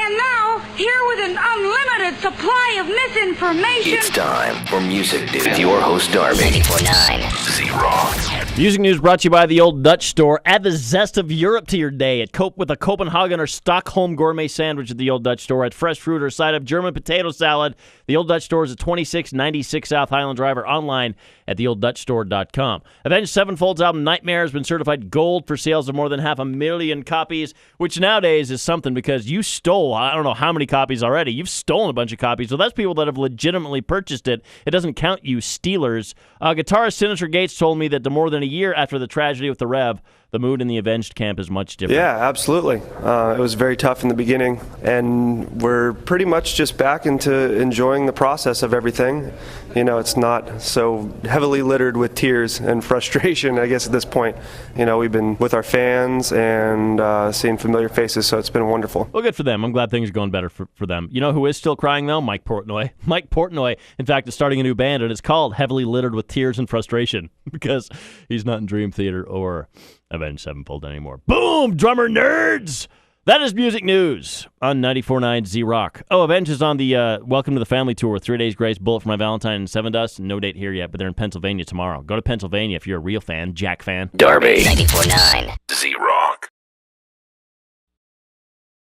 And now, here with an unlimited supply of misinformation. It's time for Music News with your host, Darby. 94.9 Zrock. Music News brought to you by the Old Dutch Store. Add the zest of Europe to your day with a Copenhagen or Stockholm gourmet sandwich at the Old Dutch Store. Add fresh fruit or side of German potato salad. The Old Dutch Store is at 2696 South Highland Drive or online at theolddutchstore.com. Avenged Sevenfold's album Nightmare has been certified gold for sales of more than 500,000 copies, which nowadays is something because you stole, I don't know how many copies already. You've stolen a bunch of copies, so that's people that have legitimately purchased it. It doesn't count you stealers. Guitarist Synyster Gates told me that more than a year after the tragedy with the Rev, the mood in the Avenged camp is much different. Yeah, absolutely. It was very tough in the beginning, and we're pretty much just back into enjoying the process of everything. You know, it's not so heavily littered with tears and frustration, I guess, at this point. You know, we've been with our fans and seeing familiar faces, so it's been wonderful. Well, good for them. I'm glad things are going better for them. You know who is still crying, though? MIke Portnoy. MIke Portnoy, in fact, is starting a new band, and it's called Heavily Littered with Tears and Frustration because he's not in Dream Theater or Avenged Sevenfold anymore. Boom! Drummer nerds! That is Music News on 94.9 Zrock. Oh, Avenged is on the Welcome to the Family Tour with 3 Days Grace, Bullet for My Valentine, and Seven Dust. No date here yet, but they're in Pennsylvania tomorrow. Go to Pennsylvania if you're a real fan, Jack fan. Darby. 94.9 Zrock.